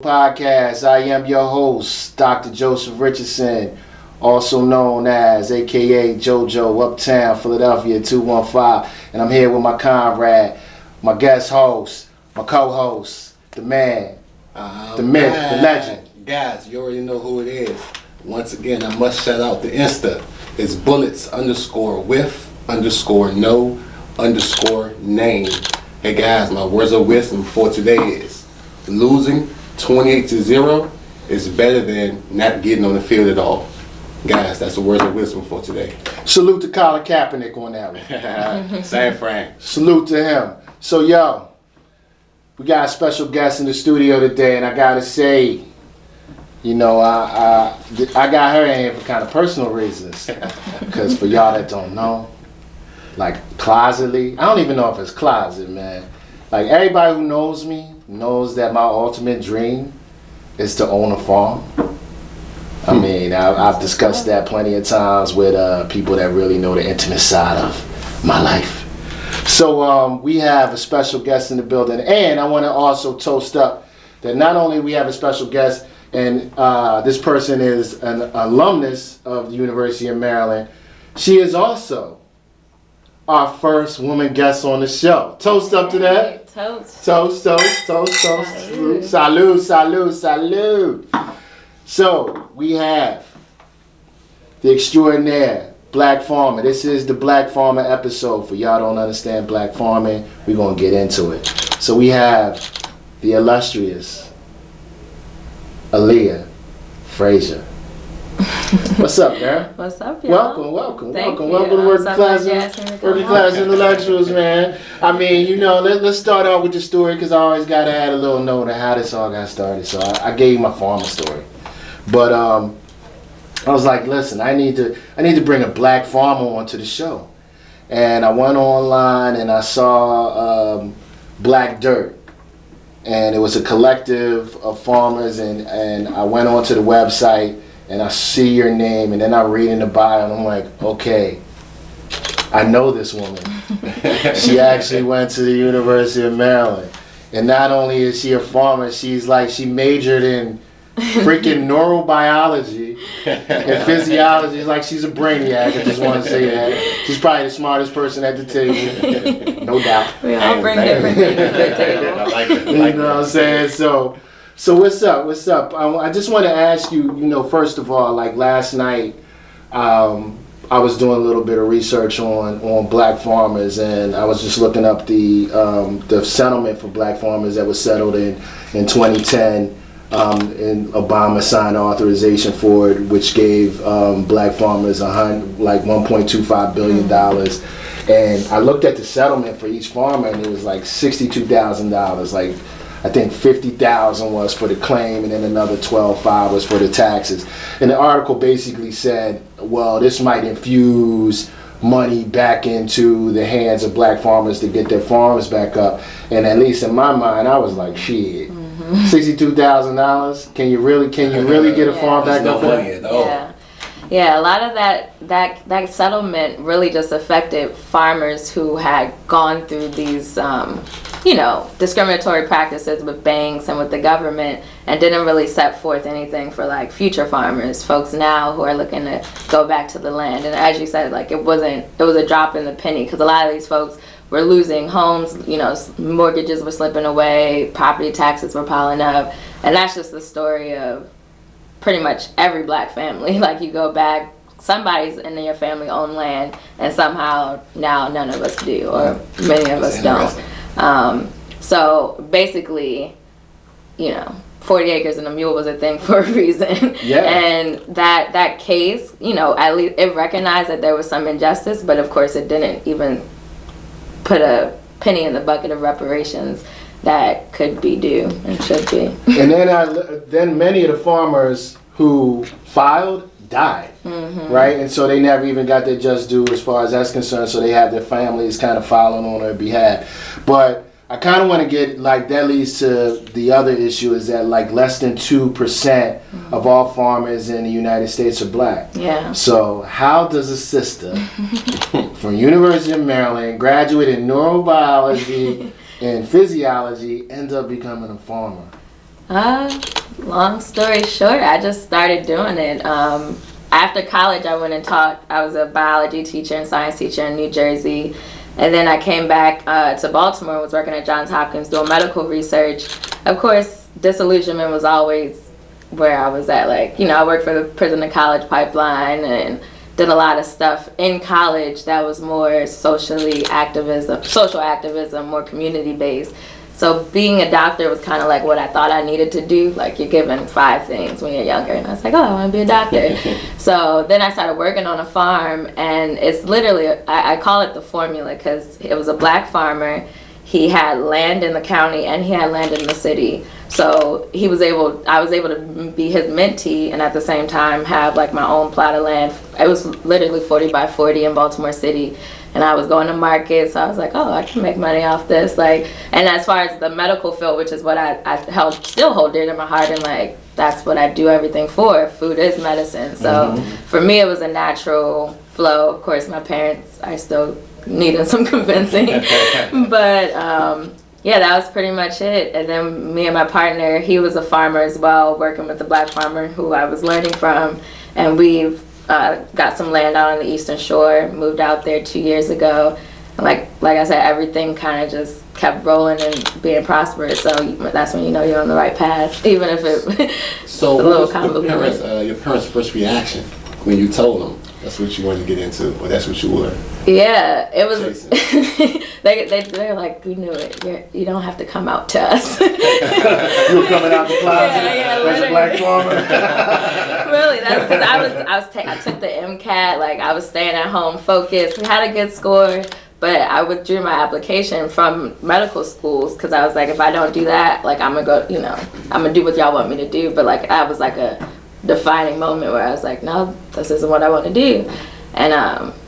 Podcast. I am your host, Dr. Joseph Richardson, also known as AKA JoJo Uptown Philadelphia 215, and I'm here with my comrade, my guest host, my co-host, the man, the myth, the legend. Guys, you already know who it is. Once again, I must shout out the Insta. It's bullets_with_no_name. Hey guys, my words of wisdom for today is losing 28-0 is better than not getting on the field at all. Guys, that's the words of wisdom for today. Salute to Colin Kaepernick on that one. San Fran. Salute to him. So, yo, we got a special guest in the studio today, and I gotta say, you know, I got her in here for kind of personal reasons. Because for y'all that don't know, like closetly, I don't even know if it's closet, man. Like everybody who knows me knows that my ultimate dream is to own a farm. I mean, I've discussed that plenty of times with people that really know the intimate side of my life. So we have a special guest in the building, and I want to also toast up that not only we have a special guest, and this person is an alumnus of the University of Maryland, she is also our first woman guest on the show. Toast up to that. Toast. Toast, toast, toast, toast. Salute, salute, salute. So, we have the extraordinaire Black Farmer. This is the Black Farmer episode. For y'all don't understand Black farming, we're going to get into it. So, we have the illustrious Aleya Fraser. What's up, girl? What's up, y'all? Welcome Thank to you. working class intellectuals, man. I mean, you know, let's start off with the story because I always gotta add a little note of how this all got started. So I gave you my farmer story, but I was like, listen, I need to bring a black farmer onto the show, and I went online and I saw Black Dirt. And it was a collective of farmers, and I went onto the website and I see your name, and then I read in the bio and I'm like, okay, I know this woman. She actually went to the University of Maryland, and not only is she a farmer, she majored in freaking neurobiology and physiology. It's like she's a brainiac. I just want to say that. She's probably the smartest person at the table, no doubt. We all bring different things to the table. I like it. You know what I'm saying? So what's up? What's up? I just want to ask you, you know, first of all, like last night, I was doing a little bit of research on black farmers, and I was just looking up the settlement for black farmers that was settled in 2010. And Obama signed authorization for it, which gave black farmers $1.25 billion. And I looked at the settlement for each farmer, and it was like $62,000. Like, I think $50,000 was for the claim, and then another $12,500 was for the taxes. And the article basically said, well, this might infuse money back into the hands of black farmers to get their farms back up. And at least in my mind, I was like, shit. $62,000. Can you really get a farm back up? Yeah. A lot of that settlement really just affected farmers who had gone through these, discriminatory practices with banks and with the government, and didn't really set forth anything for like future farmers, folks now who are looking to go back to the land. And as you said, like it was a drop in the penny, because a lot of these folks were losing homes, mortgages were slipping away, property taxes were piling up. And that's just the story of pretty much every black family. Like you go back, somebody's in your family own land, and somehow now none of us do, or many of us don't. So basically, 40 acres and a mule was a thing for a reason. Yeah. And that case, at least it recognized that there was some injustice, but of course it didn't even put a penny in the bucket of reparations that could be due and should be. And then many of the farmers who filed died, right? And so they never even got their just due as far as that's concerned, so they have their families kind of filing on their behalf. But I kind of want to get, like, that leads to the other issue, is that like less than 2% of all farmers in the United States are black. Yeah. So how does a sister from University of Maryland, graduate in neurobiology and physiology, end up becoming a farmer? Long story short, I just started doing it. After college, I went and taught. I was a biology teacher and science teacher in New Jersey. And then I came back to Baltimore, was working at Johns Hopkins doing medical research. Of course, disillusionment was always where I was at. Like, I worked for the prison to college pipeline and did a lot of stuff in college that was more social activism, more community based. So being a doctor was kind of like what I thought I needed to do. Like, you're given 5 things when you're younger. And I was like, oh, I want to be a doctor. So then I started working on a farm, and it's literally, I call it the formula, because it was a black farmer. He had land in the county and he had land in the city. So I was able to be his mentee and at the same time have like my own plot of land. It was literally 40 by 40 in Baltimore City. And I was going to market, so I was like, oh, I can make money off this. Like, and as far as the medical field, which is what I still hold dear to my heart, and like, that's what I do everything for. Food is medicine. So for me, it was a natural flow. Of course, my parents, I still needed some convincing. But yeah, that was pretty much it. And then me and my partner, he was a farmer as well, working with the black farmer who I was learning from. And we've got some land out on the Eastern Shore, moved out there 2 years ago. And like I said, everything kind of just kept rolling and being prosperous. So that's when you know you're on the right path, even if it So a little convoluted. your parents' first reaction when you told them that's what you wanted to get into, or that's what you were? Yeah, it was. they're like, we knew it. You don't have to come out to us. You were coming out the closet as a black farmer. Really, that's because I took the MCAT. Like, I was staying at home, focused. We had a good score, but I withdrew my application from medical schools because I was like, if I don't do that, like, I'm gonna go. I'm gonna do what y'all want me to do. But like, I was like a defining moment where I was like, no, this isn't what I want to do. And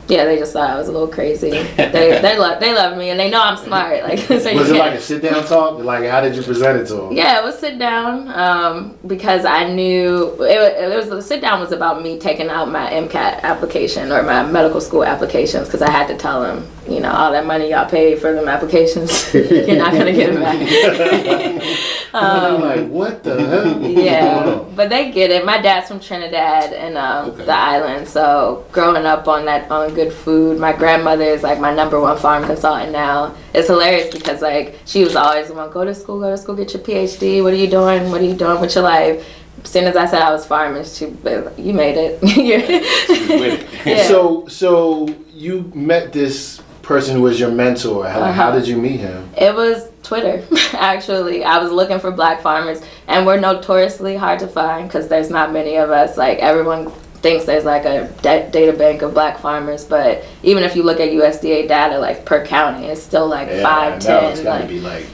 yeah, they just thought I was a little crazy. They love me and they know I'm smart. Like, so was it like a sit down talk? Like, how did you present it to them? Yeah, it was sit down because I knew it was the sit down was about me taking out my MCAT application or my medical school applications because I had to tell them, all that money y'all paid for them applications, you're not gonna get it back. I'm like, what the hell? Yeah, but they get it. My dad's from Trinidad and the island, so growing up on good food. My grandmother is like my #1 farm consultant now. It's hilarious because like she was always the one, go to school, get your PhD. What are you doing with your life? As soon as I said I was farming, you made it. Yeah. So you met this person who was your mentor. How did you meet him? It was Twitter, actually. I was looking for black farmers, and we're notoriously hard to find because there's not many of us. Like, everyone thinks there's like a data bank of black farmers, but even if you look at USDA data, like per county, it's still like 5, 10. It's gotta be like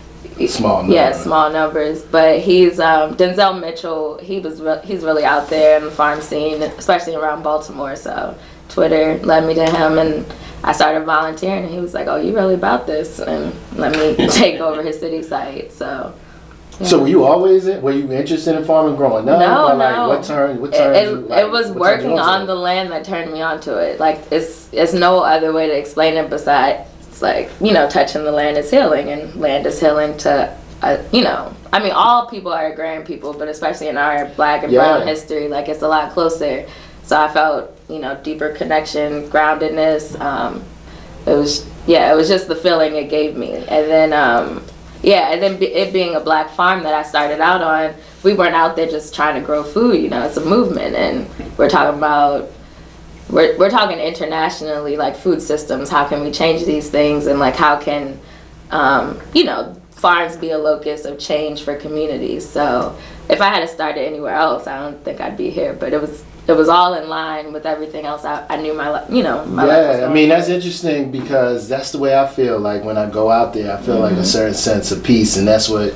small numbers. Yeah, small numbers. But he's Denzel Mitchell. He's really out there in the farm scene, especially around Baltimore. So Twitter led me to him, and I started volunteering. And he was like, "Oh, you really about this?" And let me take over his city site. So. Yeah. So were you interested in farming growing up? No. Like, what turned you? It was working on the land that turned me onto it. Like, it's no other way to explain it besides like, touching the land is healing, and land is healing to, I mean, all people are agrarian people, but especially in our black and brown history, like, it's a lot closer. So I felt, deeper connection, groundedness. It was just the feeling it gave me. And then, it being a black farm that I started out on, we weren't out there just trying to grow food. It's a movement, and we're talking internationally, like food systems. How can we change these things, and like how can, farms be a locus of change for communities? So if I had to start it anywhere else, I don't think I'd be here. But it was all in line with everything else I knew my life was I mean, that's interesting because that's the way I feel. Like, when I go out there, I feel like a certain sense of peace, and that's what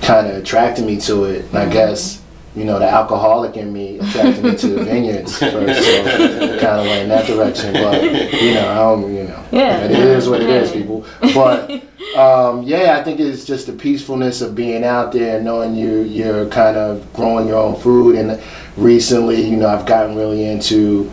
kind of attracted me to it. And I guess, the alcoholic in me attracted me to the vineyards first, so kind of went in that direction. But, it is what it is, people. But, I think it's just the peacefulness of being out there and knowing you're kind of growing your own food. And recently, I've gotten really into,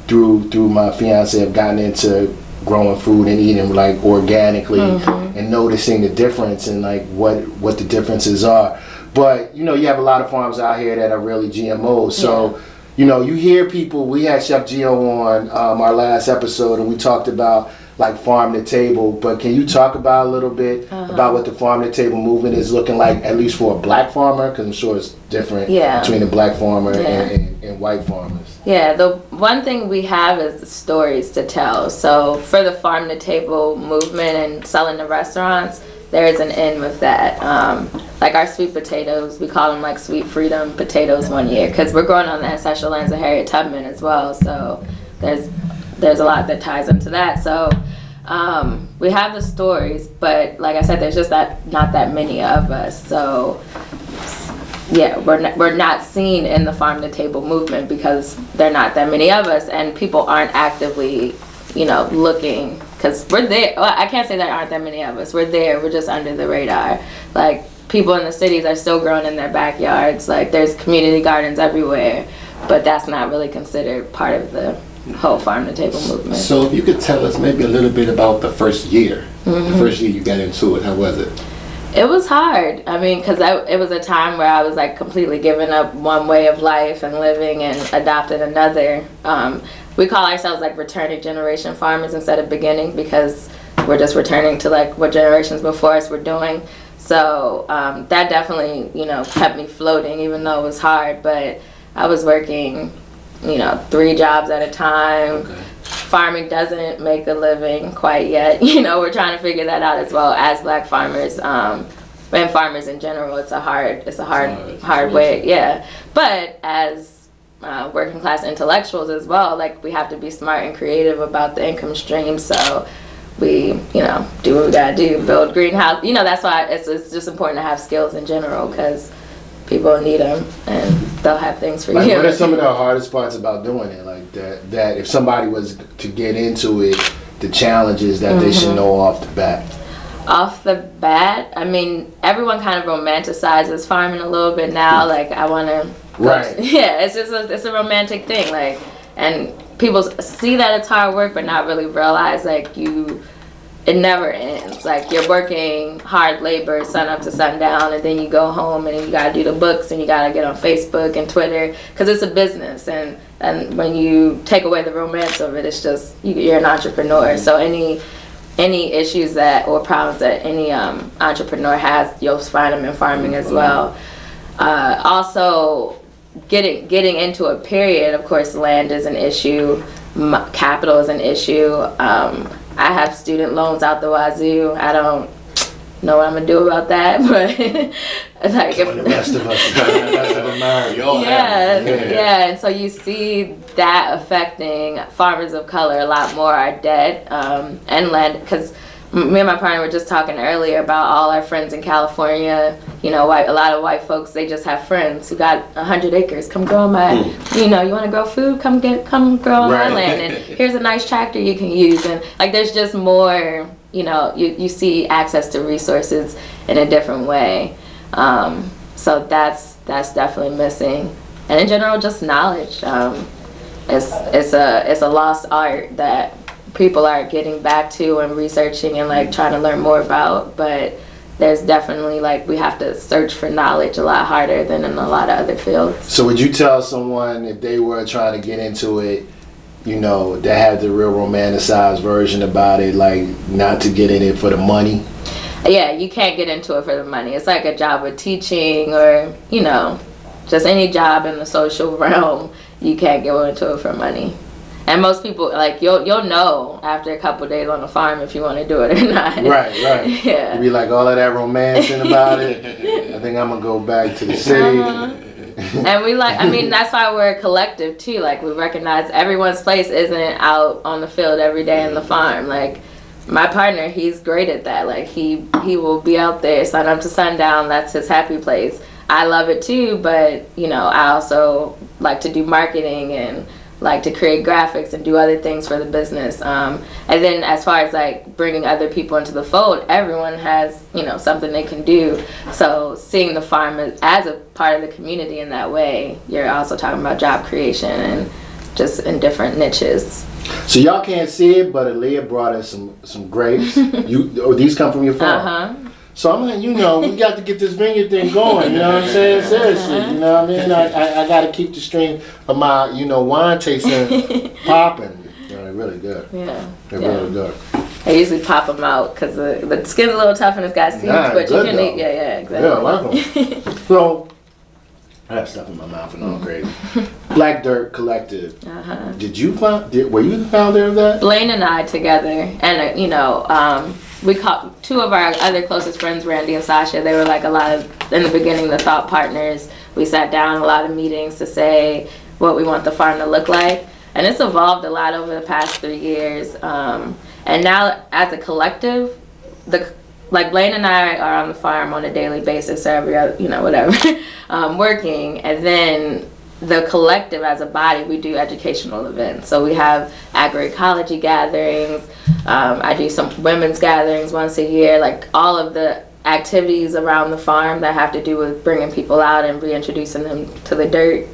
through my fiance, I've gotten into growing food and eating like organically and noticing the difference and like what the differences are. But you have a lot of farms out here that are really GMOs. So you hear people. We had Chef Gio on our last episode, and we talked about like farm to table. But can you talk about a little bit about what the farm to table movement is looking like, at least for a black farmer? Because I'm sure it's different between a black farmer and white farmers. Yeah, the one thing we have is the stories to tell. So for the farm to table movement and selling to restaurants, there is an end with that. Like our sweet potatoes, we call them like sweet freedom potatoes 1 year, because we're growing on the ancestral lands of Harriet Tubman as well. So there's a lot that ties into that. So we have the stories, but like I said, there's just not that many of us. So yeah, we're not seen in the farm to table movement because there are not that many of us, and people aren't actively, looking, because we're there. Well, I can't say there aren't that many of us. We're there. We're just under the radar. Like, people in the cities are still growing in their backyards. Like, there's community gardens everywhere, but that's not really considered part of the whole farm to table movement. So if you could tell us maybe a little bit about the first year. The first year you got into it, how was it? It was hard. I mean, because it was a time where I was like completely giving up one way of life and living and adopting another. We call ourselves like returning generation farmers instead of beginning, because we're just returning to like what generations before us were doing. So that definitely, kept me floating, even though it was hard. But I was working, 3 jobs at a time. Okay. Farming doesn't make a living quite yet. We're trying to figure that out as well as black farmers. And farmers in general, it's a hard way. Yeah. But as working class intellectuals as well, like, we have to be smart and creative about the income stream. So we, do what we gotta do, build greenhouse. That's why it's just important to have skills in general, because people need them and they'll have things for you. What are some of the hardest parts about doing it? Like that if somebody was to get into it, the challenges that they should know off the bat? Off the bat, I mean, everyone kind of romanticizes farming a little bit now. Like, I want to. Right. Yeah, it's a romantic thing. Like, and people see that it's hard work, but not really realize like it never ends. Like, you're working hard labor sun up to sundown, and then you go home and you gotta do the books and you gotta get on Facebook and Twitter, because it's a business. And when you take away the romance of it, it's just you're an entrepreneur. So any issues or problems that any entrepreneur has, you'll find them in farming as well. Also, getting into a period, of course, land is an issue, capital is an issue. I have student loans out the wazoo. I don't know what I'm gonna do about that, but like, The rest of us, the rest of America. yeah, and so you see that affecting farmers of color a lot more. Our debt and land, because me and my partner were just talking earlier about all our friends in California. A lot of white folks, they just have friends who got 100 acres. Come grow on my, you want to grow food? Come grow on my land. And here's a nice tractor you can use. And like, there's just more, you see access to resources in a different way. So that's definitely missing. And in general, just knowledge. It's a lost art that people are getting back to and researching and like trying to learn more about, but there's definitely like, we have to search for knowledge a lot harder than in a lot of other fields. So would you tell someone, if they were trying to get into it, that had the real romanticized version about it, like, not to get in it for the money? Yeah, you can't get into it for the money. It's like a job with teaching or, just any job in the social realm. You can't go into it for money. And most people, like, you'll know after a couple of days on the farm if you want to do it or not. Right. Yeah. You be like, all of that romancing about it, I think I'm going to go back to the city. And that's why we're a collective too. Like, we recognize everyone's place isn't out on the field every day in the farm. Like, my partner, he's great at that. Like, he will be out there sun up to sundown. That's his happy place. I love it too, but, I also like to do marketing and like to create graphics and do other things for the business. And then as far as like bringing other people into the fold, everyone has, something they can do. So seeing the farm as a part of the community in that way, you're also talking about job creation and just in different niches. So y'all can't see it, but Aleya brought us some grapes. These come from your farm? Uh-huh. So I'm like, we got to get this vineyard thing going. You know what I'm saying? Seriously, you know what I mean? I got to keep the stream of my, wine tasting popping. They're really good. Yeah. They're really good. I usually pop them out because the skin's a little tough and it's got seeds, but you can eat. Yeah, exactly. Yeah, I like them. So, I have stuff in my mouth and all crazy. Black Dirt Collective. Were you the founder of that? Blaine and I together, and we caught two of our other closest friends, Randy and Sasha. They were like in the beginning, the thought partners. We sat down a lot of meetings to say what we want the farm to look like, and it's evolved a lot over the past 3 years. And now, as a collective, Blaine and I are on the farm on a daily basis, or every other, whatever, working. And then the collective as a body, we do educational events. So we have agroecology gatherings. I do some women's gatherings once a year, like all of the activities around the farm that have to do with bringing people out and reintroducing them to the dirt.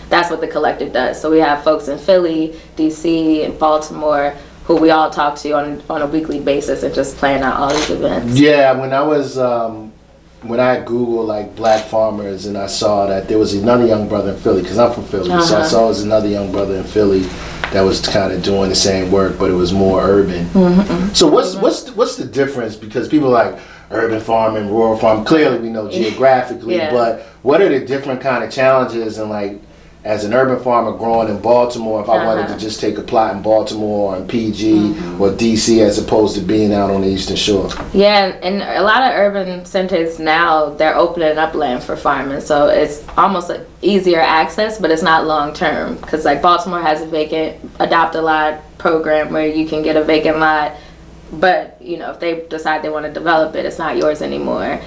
That's what the collective does. So we have folks in Philly, DC, and Baltimore who we all talk to on a weekly basis and just plan out all these events. Yeah, when I Googled like black farmers and I saw that there was another young brother in Philly, because I'm from Philly, so I saw there was another young brother in Philly that was kind of doing the same work, but it was more urban. So what's the difference? Because people are like urban farming, rural farm. Clearly we know geographically, but what are the different kind of challenges and like, as an urban farmer growing in Baltimore, if I wanted to just take a plot in Baltimore or in PG or DC as opposed to being out on the Eastern Shore? Yeah, and a lot of urban centers now, they're opening up land for farming. So it's almost like easier access, but it's not long term. Because like Baltimore has a vacant Adopt a Lot program where you can get a vacant lot. But, if they decide they want to develop it, it's not yours anymore.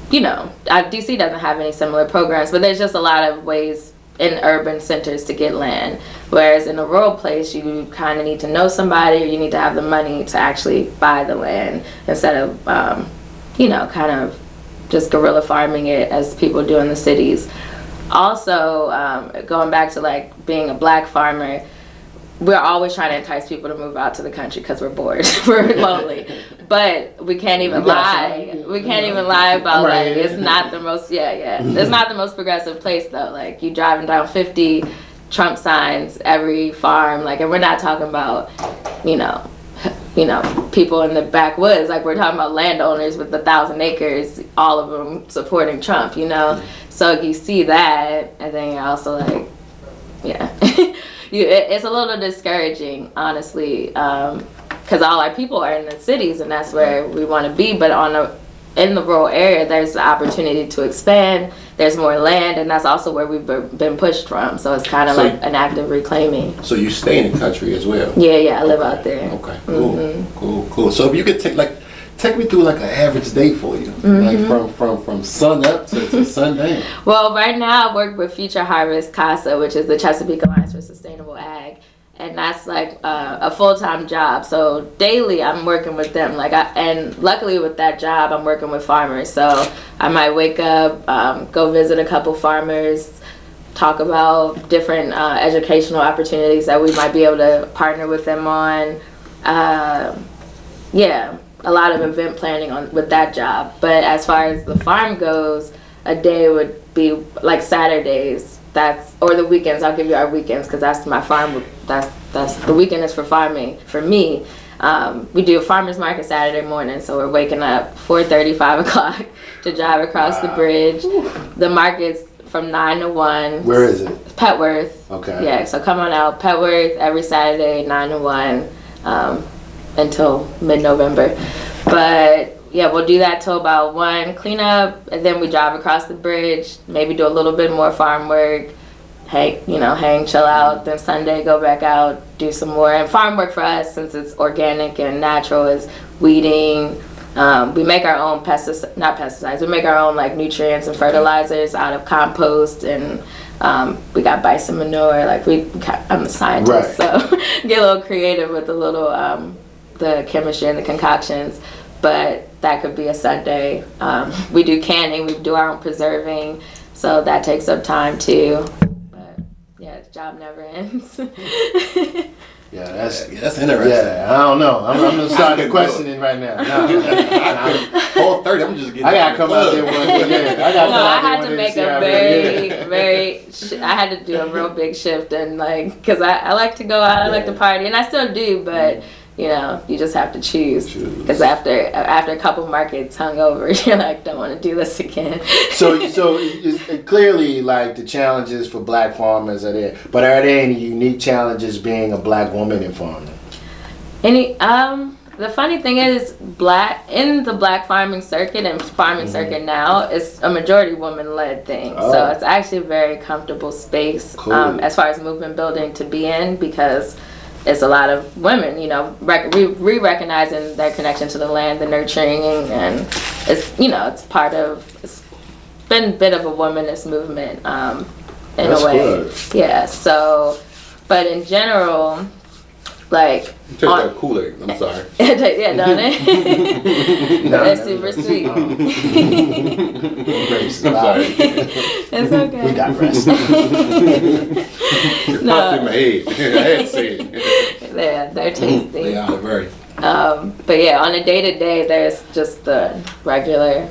DC doesn't have any similar programs, but there's just a lot of ways in urban centers to get land. Whereas in a rural place, you kind of need to know somebody, or you need to have the money to actually buy the land instead of, kind of just guerrilla farming it as people do in the cities. Also, going back to like being a black farmer, we're always trying to entice people to move out to the country because we're bored. We're lonely. But we can't even lie. We can't even lie about like it's not the most it's not the most progressive place though. Like you driving down 50 Trump signs every farm, like, and we're not talking about, people in the backwoods. Like we're talking about landowners with 1,000 acres, all of them supporting Trump, So you see that, and then you're also like, it's a little discouraging, honestly, because all our people are in the cities, and that's where we want to be. But in the rural area, there's the opportunity to expand. There's more land, and that's also where we've been pushed from. So it's kind of like an active reclaiming. So you stay in the country as well? Yeah, I live out there. Okay, cool. So if you could take me through like an average day for you, like from sun up to sundown. Well, right now I work with Future Harvest CASA, which is the Chesapeake Alliance for Sustainable Ag, and that's like a full-time job. So daily I'm working with them. And luckily with that job I'm working with farmers. So I might wake up, go visit a couple farmers, talk about different educational opportunities that we might be able to partner with them on. A lot of event planning with that job. But as far as the farm goes, a day would be like Saturdays. Or the weekends. I'll give you our weekends because that's my farm. That's the weekend is for farming for me. We do a farmers market Saturday morning, so we're waking up 4:30, 5 o'clock to drive across the bridge. The market's from 9 to 1. Where is it? Petworth. Okay. Yeah, so come on out. Petworth every Saturday, 9 to 1. Until mid-November. But yeah, we'll do that till about 1, clean up, and then we drive across the bridge, maybe do a little bit more farm work, hang, chill out, then Sunday go back out, do some more. And farm work for us, since it's organic and natural, is weeding. We make our own not pesticides, we make our own like nutrients and fertilizers out of compost, and we got bison manure. Like I'm a scientist, so get a little creative with the little the chemistry and the concoctions. But that could be a Sunday. We do canning, we do our own preserving, so that takes up time too. But yeah, the job never ends. Yeah, that's interesting. Yeah, I don't know. I'm starting questioning right now. No, 4:30. I'm just getting. I gotta come out there one day. I had to make a I had to do a real big shift and like, cause I like to go out, I like to party, and I still do, but you know, you just have to choose. Because after a couple markets hungover, you're like, don't want to do this again. So clearly, like, the challenges for black farmers are there. But are there any unique challenges being a black woman in farming? The funny thing is, in the black farming circuit and farming circuit now, it's a majority woman-led thing. So it's actually a very comfortable space as far as movement building to be in, because it's a lot of women, you know, recognizing their connection to the land, the nurturing, and it's, you know, it's been a bit of a womanist movement in a way. Good. Yeah, so, but in general, like, you take that Kool-Aid. I'm sorry. Yeah, don't it? That's super sweet. I'm sorry. It's okay. We digress. It popped in my head. I had to say it. They're tasty. They are very. But yeah, on a day-to-day, there's just the regular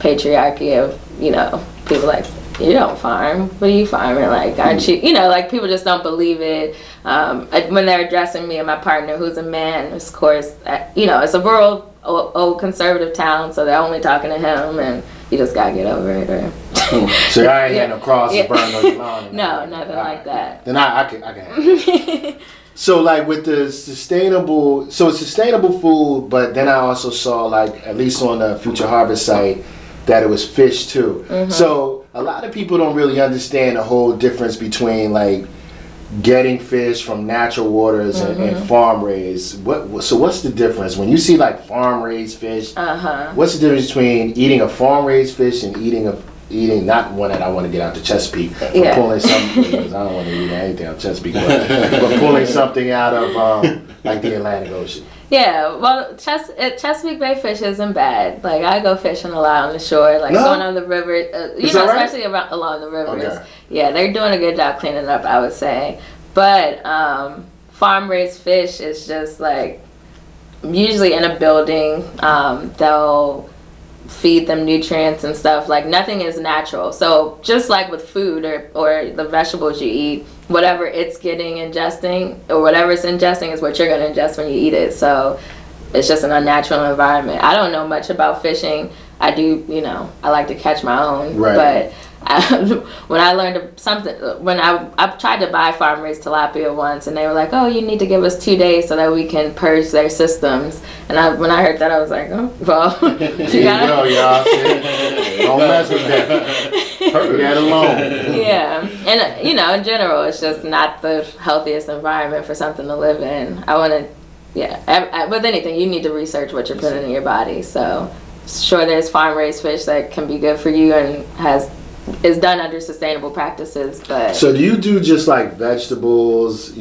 patriarchy of, you know, people like, you don't farm. What are you farming? Like, aren't you? You know, like, people just don't believe it. When they're addressing me and my partner, who's a man, of course, you know, it's a rural, old conservative town, so they're only talking to him, and you just gotta get over it. Or so I ain't had no crosses burned on your lawn. No, nothing like that. Then I can handle it. So, like, with the sustainable food, but then I also saw, like, at least on the Future Harvest site, that it was fish too. So a lot of people don't really understand the whole difference between, like, getting fish from natural waters and farm raised. So what's the difference when you see, like, farm raised fish? What's the difference between eating a farm raised fish and eating not one that I want to get out to Chesapeake, but pulling something, because I don't want to eat anything out of Chesapeake, but pulling something out of like the Atlantic Ocean. Yeah, well, Chesapeake Bay fish isn't bad. Like, I go fishing a lot on the shore, like going on the river, you know, especially along the rivers. Okay. Yeah, they're doing a good job cleaning up, I would say. But farm raised fish is just like, usually in a building, they'll feed them nutrients and stuff. Like, nothing is natural. So just like with food or the vegetables you eat, whatever it's ingesting or whatever it's ingesting is what you're going to ingest when you eat it. So it's just an unnatural environment. I don't know much about fishing. I do, you know, I like to catch my own. Right. But when I learned something, when I tried to buy farm raised tilapia once, and they were like, oh, you need to give us 2 days so that we can purge their systems. And when I heard that, I was like, oh, well, you gotta. Y'all. Don't mess with that. Leave that alone. Yeah, and you know, in general, it's just not the healthiest environment for something to live in. I want to, with anything, you need to research what you're putting in your body. So, sure, there's farm raised fish that can be good for you and is done under sustainable practices, but. So do you do just like vegetables,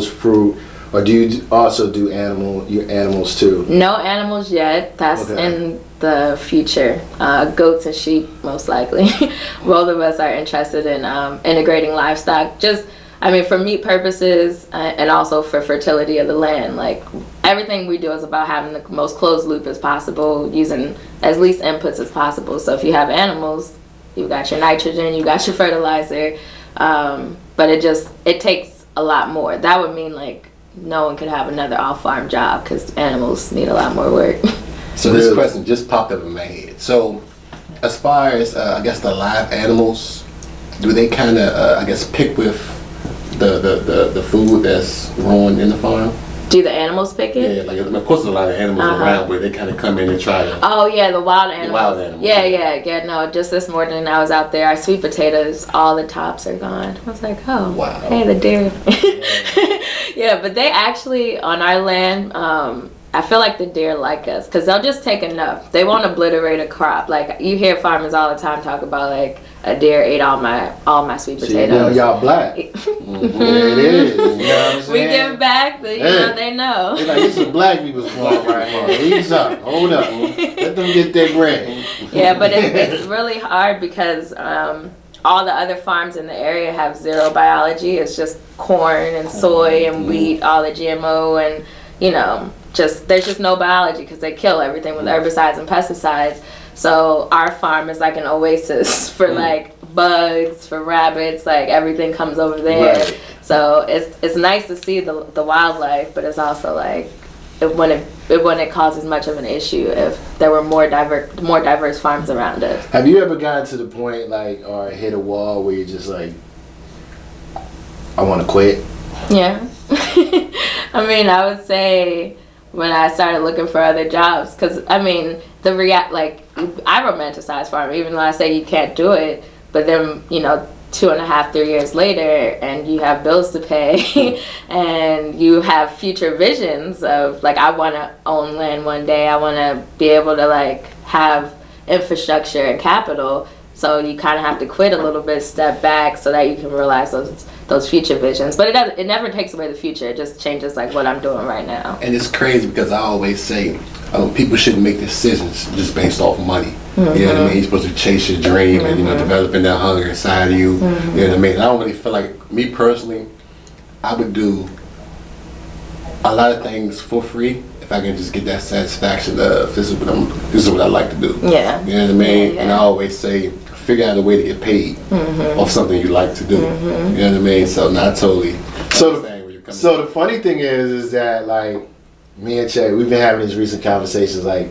fruit, or do you also do animals too? No animals yet. That's in the future. Goats and sheep, most likely. Both of us are interested in integrating livestock. Just, I mean, for meat purposes and also for fertility of the land. Like, everything we do is about having the most closed loop as possible, using as least inputs as possible. So if you have animals, you've got your nitrogen, you've got your fertilizer, but it takes a lot more. That would mean, like, no one could have another off-farm job because animals need a lot more work. So this question just popped up in my head. So as far as, I guess, the live animals, do they kind of, I guess, pick with the food that's grown in the farm? Do the animals pick it? Yeah, like, of course there's a lot of animals around where they kind of come in and try to... Oh, yeah, the wild animals. Yeah, no, just this morning I was out there, our sweet potatoes, all the tops are gone. I was like, oh, wow. Hey, the deer. Yeah, but they actually, on our land, I feel like the deer like us because they'll just take enough. They won't obliterate a crop. Like, you hear farmers all the time talk about, like, a deer ate all my sweet potatoes. See, y'all black. There it is. You know what I'm saying? We give back. You know, they know. They're like, this is black people's fault right here. Ease up. Hold up. Let them get their bread. Yeah, but it's really hard because all the other farms in the area have zero biology. It's just corn and soy and wheat, all the GMO, and there's just no biology because they kill everything with herbicides and pesticides. So our farm is like an oasis for like bugs, for rabbits, like everything comes over there. Right. So it's nice to see the wildlife, but it's also like it wouldn't cause as much of an issue if there were more diverse farms around us. Have you ever gotten to the point like, or hit a wall where you're just like, I want to quit? Yeah. I mean, I would say when I started looking for other jobs, because I mean, I romanticize farming, even though I say you can't do it, but then 2.5, 3 years later, and you have bills to pay, and you have future visions of like, I want to own land one day, I want to be able to like have infrastructure and capital. So you kind of have to quit a little bit, step back, so that you can realize those future visions. But it never takes away the future. It just changes like what I'm doing right now. And it's crazy because I always say people shouldn't make decisions just based off money. You know what I mean? You're supposed to chase your dream and developing that hunger inside of you. You know what I mean? And I don't really feel like, me personally, I would do a lot of things for free if I can just get that satisfaction of this is what I like to do. Yeah. You know what I mean? Yeah. And I always say, figure out a way to get paid off something you like to do. You know what I mean? So not totally. So the funny thing is that like me and Che, we've been having these recent conversations. Like,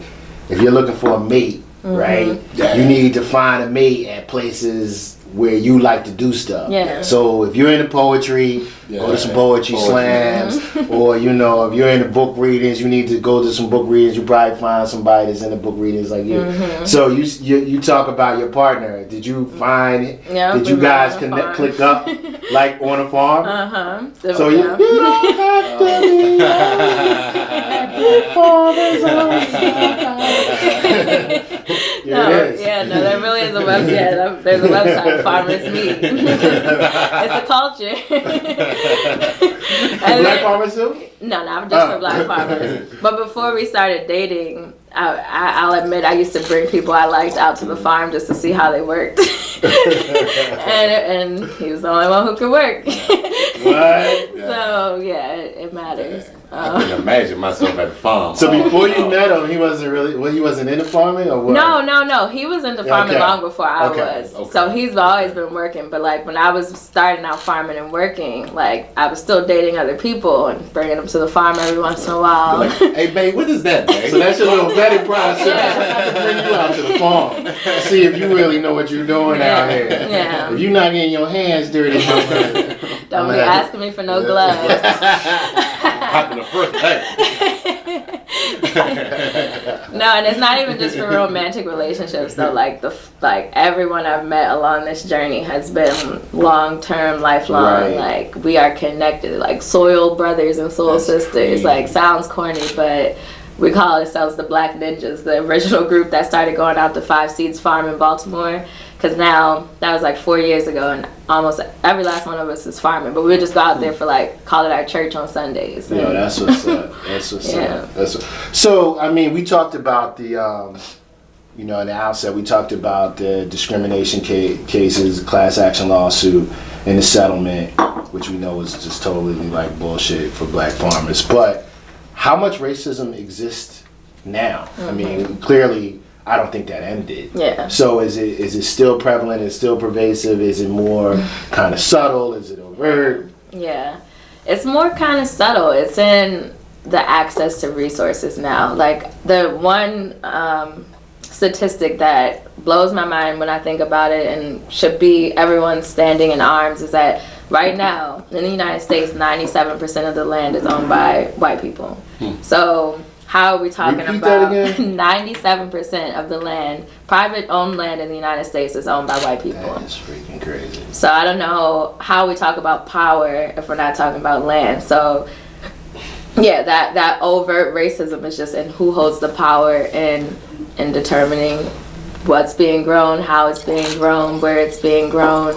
if you're looking for a mate, right? Yeah. You need to find a mate at places where you like to do stuff. Yeah. So if you're into poetry, go to some poetry slams, or if you're into book readings, you need to go to some book readings. You probably find somebody that's into book readings like you. So you talk about your partner. Did you find? Yeah, did you guys click up like on a farm? So you don't have to be happy fathers there really is a website. There's a website, Farmers Meet. It's a culture. Black farmers too? No, not just for black farmers. But before we started dating, I'll admit I used to bring people I liked out to the farm just to see how they worked. and he was the only one who could work. What? So yeah, it matters. I can imagine myself at the farm. So before you met him, he wasn't into farming or what? No. He was into farming long before I was. Okay. So he's always been working. But like when I was starting out farming and working, like I was still dating other people and bringing them to the farm every once in a while. Like, hey babe, what is that, babe? So that's your little vetting process. I have to bring you out to the farm. See if you really know what you're doing out here. Yeah. If you're not getting your hands dirty, don't be asking me for no gloves. Happened the first day. No, and it's not even just for romantic relationships though. Like everyone I've met along this journey has been long-term, lifelong. Right. Like we are connected, like soil brothers and soil sisters. Like sounds corny, but we call ourselves the Black Ninjas, the original group that started going out to 5 Seeds Farm in Baltimore. Because now, that was like 4 years ago, and almost every last one of us is farming. But we would just go out there for call it our church on Sundays. Yeah, that's what's up. That's what's up. So, I mean, we talked about the, in the outset, we talked about the discrimination cases, class action lawsuit, and the settlement, which we know is just totally like bullshit for black farmers. But how much racism exists now? I mean, clearly, I don't think that ended. Yeah. So is it still prevalent? Is it still pervasive? Is it more kind of subtle? Is it overt? Yeah. It's more kind of subtle. It's in the access to resources now. Like the one statistic that blows my mind when I think about it and should be everyone standing in arms is that right now in the United States, 97% of the land is owned by white people. So how are we talking about 97% of the land, private owned land in the United States is owned by white people? That's freaking crazy. So I don't know how we talk about power if we're not talking about land. So yeah, that overt racism is just in who holds the power in determining what's being grown, how it's being grown, where it's being grown,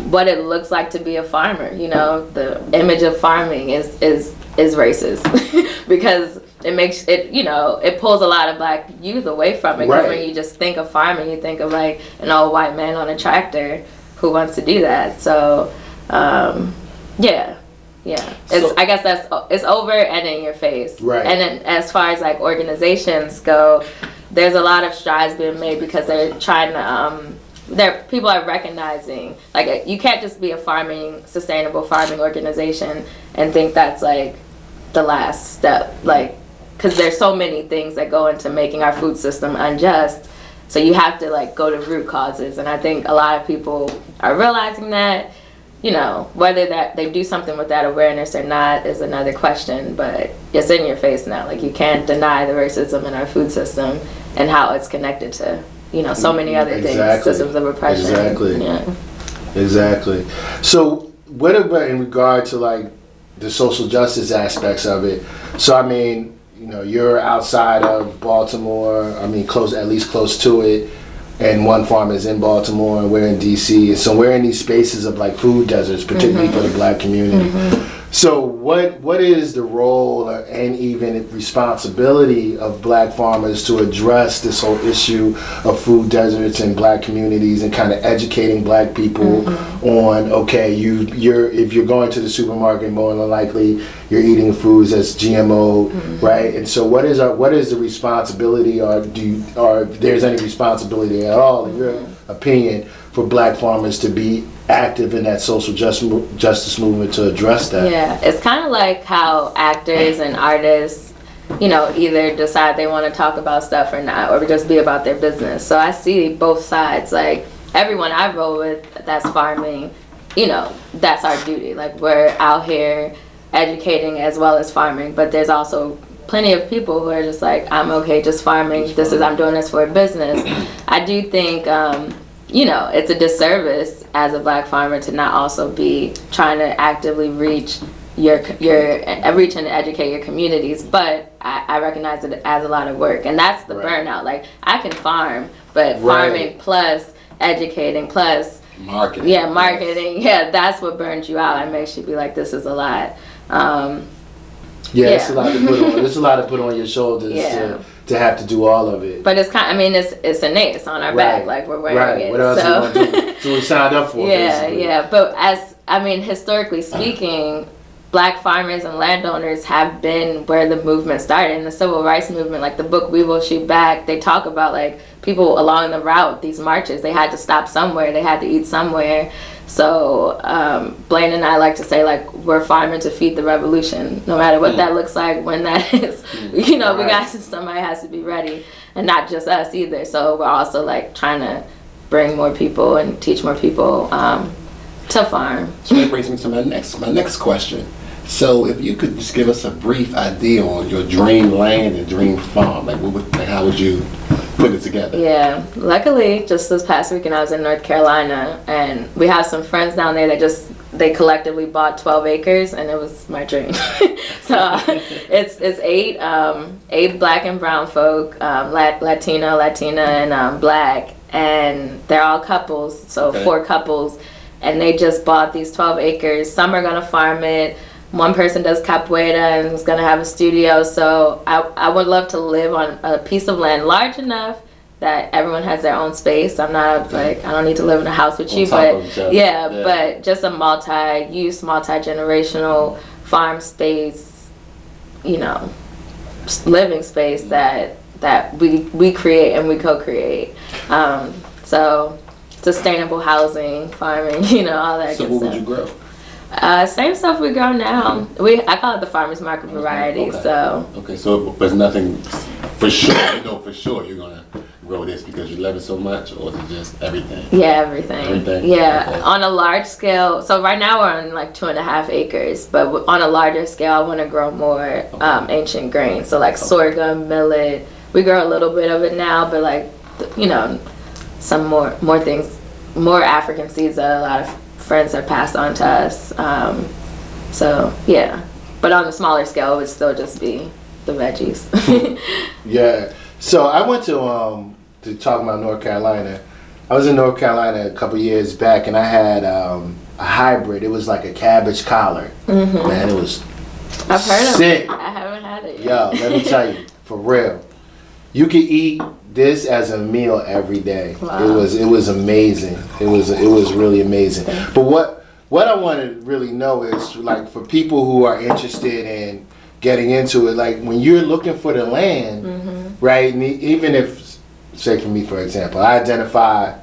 what it looks like to be a farmer. The image of farming is racist because it makes it, it pulls a lot of black youth away from it. Because when you just think of farming, you think of like an old white man on a tractor who wants to do that. So, yeah. It's, I guess it's over and in your face. Right. And then as far as like organizations go, there's a lot of strides being made because they're trying to, people are recognizing, like, you can't just be a sustainable farming organization and think that's like the last step. Like, because there's so many things that go into making our food system unjust. So you have to like go to root causes. And I think a lot of people are realizing that. You know, whether that they do something with that awareness or not is another question, but it's in your face now. Like, you can't deny the racism in our food system and how it's connected to, you know, so many other things, systems of oppression. Exactly. Yeah. Exactly. So what about in regard to like the social justice aspects of it? So I mean, you know, you're outside of Baltimore, I mean, at least close to it. And one farm is in Baltimore, and we're in DC. So we're in these spaces of like food deserts, particularly for the Black community. So what is the role and even responsibility of Black farmers to address this whole issue of food deserts in Black communities and kind of educating Black people on, okay, if you're going to the supermarket, more than likely you're eating foods that's GMO, right? And so what is the responsibility, or if there's any responsibility at all, in your opinion, for Black farmers to be active in that social justice movement to address that? Yeah, it's kind of like how actors and artists, you know, either decide they want to talk about stuff or not, or just be about their business. So I see both sides. Like, everyone I roll with that's farming, you know, that's our duty. Like, we're out here educating as well as farming, but there's also plenty of people who are just like, I'm okay just farming. I'm doing this for a business. I do think, you know, it's a disservice as a Black farmer to not also be trying to actively reach and educate your communities. But I recognize it as a lot of work, and that's the burnout. Like, I can farm, but farming plus educating plus marketing. Yeah, marketing. Yeah, that's what burns you out and makes you be like, this is a lot. It's a lot to put on. It's a lot to put on your shoulders to have to do all of it. But it's it's innate. It's on our back. Like, we're wearing it. What else are you going to do? So we signed up for. Yeah. But historically speaking, Black farmers and landowners have been where the movement started. In the civil rights movement, like the book We Will Shoot Back, they talk about like people along the route, these marches, they had to stop somewhere, they had to eat somewhere. So Blaine and I like to say, like, we're farming to feed the revolution, no matter what that looks like, when that is. You know, somebody has to be ready, and not just us either. So we're also like trying to bring more people and teach more people to farm. So that brings me to my next question. So if you could just give us a brief idea on your dream land and dream farm, how would you put it together? Yeah, luckily, just this past weekend I was in North Carolina, and we have some friends down there that they collectively bought 12 acres, and it was my dream. So it's eight Black and brown folk, Latina, and Black, and they're all couples, so 4 couples, and they just bought these 12 acres. Some are gonna farm it. One person does capoeira and is going to have a studio. So I would love to live on a piece of land large enough that everyone has their own space. I'm not like, I don't need to live in a house with you, but but just a multi-use, multi-generational farm space, you know, living space that we create and we co-create. So sustainable housing, farming, you know, all that good stuff. So what would you grow? Same stuff we grow now. I call it the farmer's market variety. Okay. So there's nothing for sure. You know for sure you're gonna grow this because you love it so much, or is it just everything? Yeah, everything. Yeah, okay. On a large scale. So right now we're on like 2.5 acres, but on a larger scale, I want to grow more ancient grains. So like sorghum, millet. We grow a little bit of it now, but like, you know, some more things, more African seeds that a lot of friends have passed on to us. So yeah, but on a smaller scale, it would still just be the veggies. Yeah. So I went to talk about North Carolina. I was in North Carolina a couple years back, and I had a hybrid. It was like a cabbage collard. Man, it was I've heard sick. of it. I haven't had it yet. Yo, let me tell you, for real. you could eat this as a meal every day. Wow. It was amazing. It was really amazing. But what I want to really know is, like, for people who are interested in getting into it, like when you're looking for the land, right? And even if, say for me, for example, I identify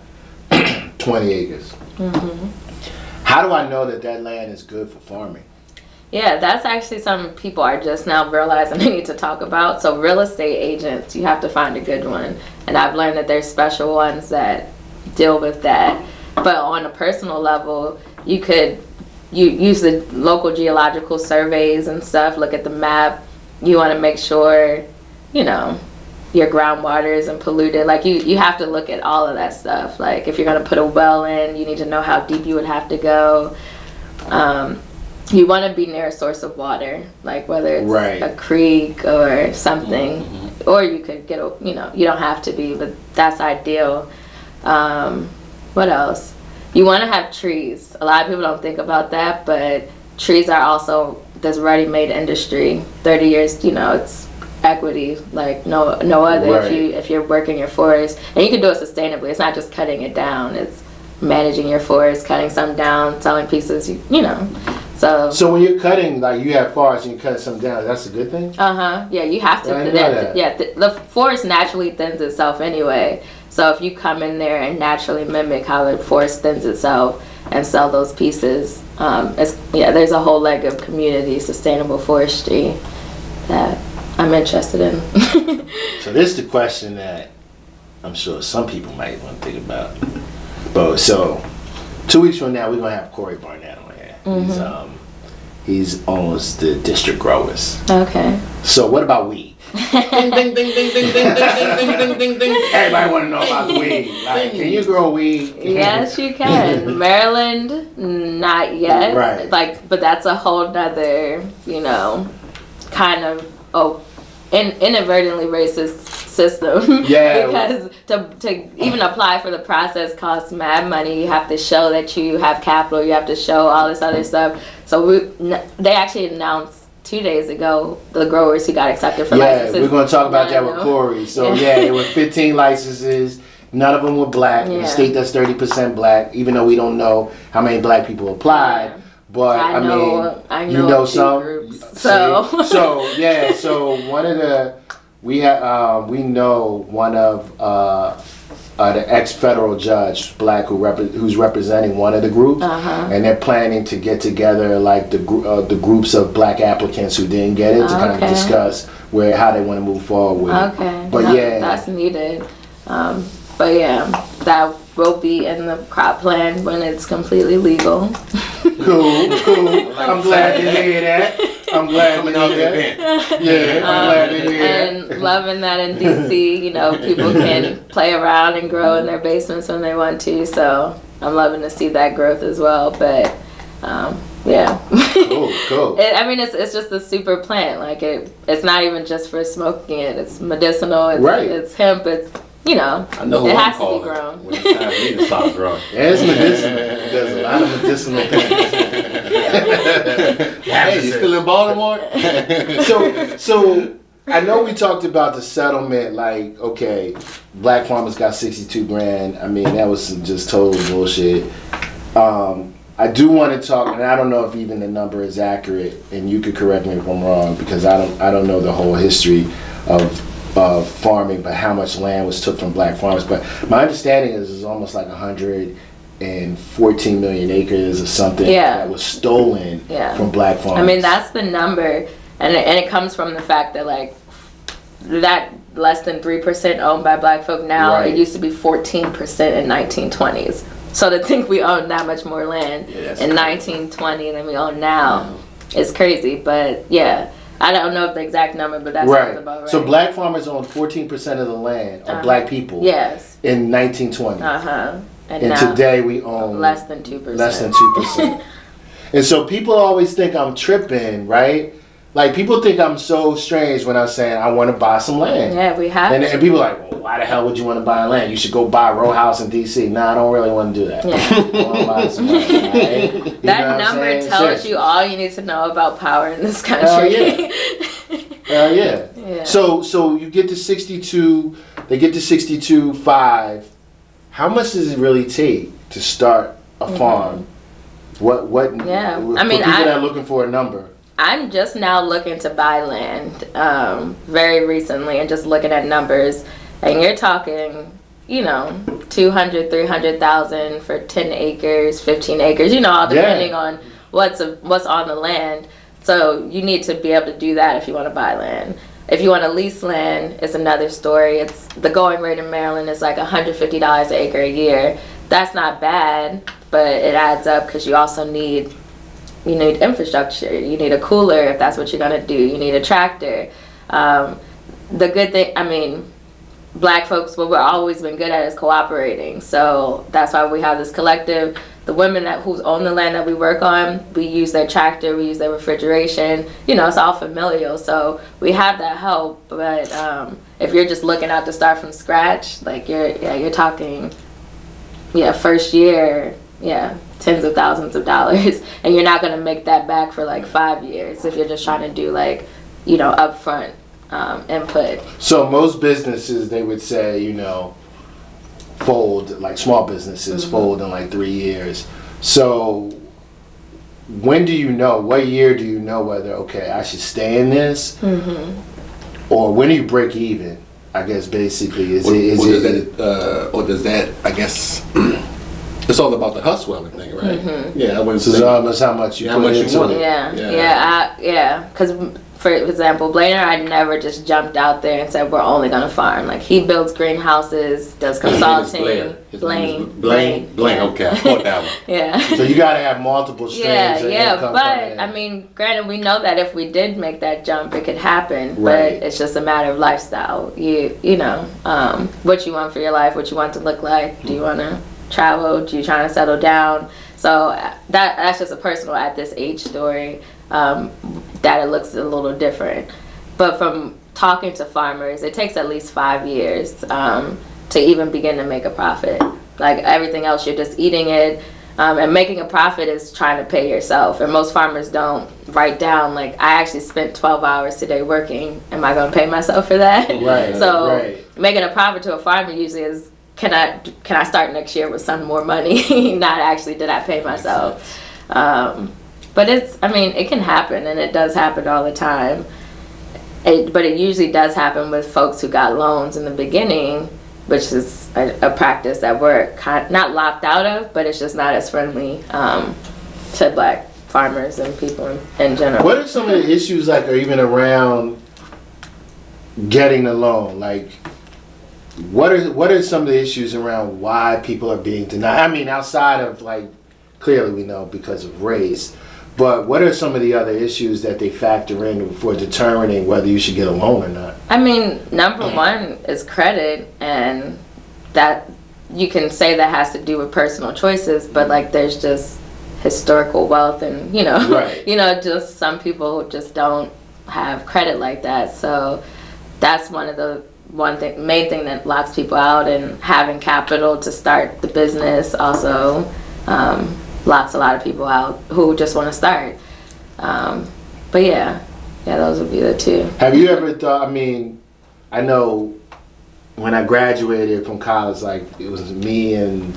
20 acres. How do I know that land is good for farming? Yeah, that's actually something people are just now realizing they need to talk about. So real estate agents, you have to find a good one. And I've learned that there's special ones that deal with that. But on a personal level, you use the local geological surveys and stuff, look at the map. You want to make sure, your groundwater isn't polluted. Like you have to look at all of that stuff. Like if you're going to put a well in, you need to know how deep you would have to go. You want to be near a source of water, like whether it's a creek or something, or you could get you don't have to be, but that's ideal. What else? You want to have trees. A lot of people don't think about that, but trees are also this ready-made industry. 30 years, it's equity like no other. Right. If you're working your forest, and you can do it sustainably. It's not just cutting it down. It's managing your forest, cutting some down, selling pieces. So when you're cutting, like you have forests and you cut some down, that's a good thing? Yeah, you have to. The forest naturally thins itself anyway. So if you come in there and naturally mimic how the forest thins itself and sell those pieces, there's a whole leg of community sustainable forestry that I'm interested in. So this is the question that I'm sure some people might want to think about. But so 2 weeks from now, we're gonna have Corey Barnett on here. He's owns the District Growers. Okay. So what about weed? Ding, ding, ding, ding, ding, ding, ding, ding, ding, ding. Everybody want to know about the weed. Like, can you grow weed? Yes, you can. Maryland, not yet. Right. But that's a whole nother, kind of inadvertently racist system. Yeah. Because to even apply for the process costs mad money. You have to show that you have capital. You have to show all this other stuff. So they actually announced 2 days ago the growers who got accepted for licenses. Yeah, we're going to talk about that with Corey. So there were 15 licenses. None of them were black. In a state that's 30% black, even though we don't know how many black people applied. But I know you know some groups, so so one of the we know one of the ex-federal judge, black, who's representing one of the groups, and they're planning to get together like the groups of black applicants who didn't get it to kind of discuss how they want to move forward with it. But that's needed. But that will be in the crop plan when it's completely legal. Cool. I'm glad to hear that. I'm glad to hear that. Yeah, I'm glad to hear that. And loving that in DC, people can play around and grow in their basements when they want to. So I'm loving to see that growth as well. But Cool. It's just a super plant. Like it's not even just for smoking it. It's medicinal. It's hemp. It's I know who it I'm has to be calling grown. when it's time for me to stop growing. Yeah, it's medicinal. There's a lot of medicinal things. Hey, you still in Baltimore? So I know we talked about the settlement, like, okay, black farmers got 62 grand. I mean, that was some just total bullshit. I do want to talk, and I don't know if even the number is accurate, and you could correct me if I'm wrong, because I don't know the whole history of farming, but how much land was took from black farmers. But my understanding is it's almost like 114 million acres or something that was stolen from black farmers. I mean, that's the number, and it comes from the fact that that less than 3% owned by black folk now. It used to be 14% in 1920s. So to think we own that much more land in 1920 than we own now is crazy. But I don't know the exact number, but that sounds about right. So black farmers owned 14% of the land of black people. Yes. In 1920. And now, today we own less than 2%. Less than 2%. And so people always think I'm tripping, right? Like, people think I'm so strange when I'm saying I want to buy some land. Yeah, we have. And people are like, well, why the hell would you want to buy land? You should go buy a row house in D.C. Nah, I don't really want to do that. Yeah. I want to buy some land, right? That number tells you all you need to know about power in this country. Hell yeah. Yeah. So you get to 62. They get to 62.5. How much does it really take to start a farm? What? Yeah. For I mean, people that are looking for a number. I'm just now looking to buy land very recently and just looking at numbers. And you're talking, 200, 300,000 for 10 acres, 15 acres, all depending on what's on the land. So you need to be able to do that if you want to buy land. If you want to lease land, it's another story. It's the going rate in Maryland is like $150 an acre a year. That's not bad, but it adds up because you also need infrastructure. You need a cooler if that's what you're gonna do. You need a tractor. The good thing, Black folks, what we've always been good at is cooperating. So that's why we have this collective. The women who own the land that we work on, we use their tractor, we use their refrigeration. It's all familial. So we have that help. But if you're just looking out to start from scratch, like you're talking, first year, tens of thousands of dollars, and you're not going to make that back for like 5 years if you're just trying to do upfront input. So most businesses, they would say, fold, like small businesses fold in like 3 years. So when do you know, what year do you know whether, okay, I should stay in this? Or when do you break even? I guess basically, or does that, I guess, it's all about the hustle and everything, right? Yeah, I wouldn't say. So almost how much you put into it. Yeah. Because for example, Blainer, I never just jumped out there and said we're only gonna farm. Like he builds greenhouses, does consulting. Blaine. Okay, I caught that one. Yeah. So you gotta have multiple streams. But granted, we know that if we did make that jump, it could happen. Right. But it's just a matter of lifestyle. What you want for your life, what you want to look like. Do you want to travel? Do you trying to settle down? So that's just a personal at this age story. That it looks a little different. But from talking to farmers, it takes at least 5 years to even begin to make a profit. Like everything else, you're just eating it. And making a profit is trying to pay yourself. And most farmers don't write down, like, I actually spent 12 hours today working. Am I going to pay myself for that? Right. Making a profit to a farmer usually is, can I start next year with some more money? Not actually, did I pay myself? But it can happen, and it does happen all the time. But it usually does happen with folks who got loans in the beginning, which is a practice that we're not locked out of, but it's just not as friendly to Black farmers and people in general. What are some of the issues, like, or even around getting the loan? Like, what are some of the issues around why people are being denied? Outside of, like, clearly we know because of race. But what are some of the other issues that they factor in for determining whether you should get a loan or not? Number one is credit, and that you can say that has to do with personal choices, but like there's just historical wealth and, right. Just some people who just don't have credit like that. So that's main thing that locks people out, and having capital to start the business also locks a lot of people out who just want to start. But those would be the two. Have you ever thought, I know when I graduated from college, like it was me and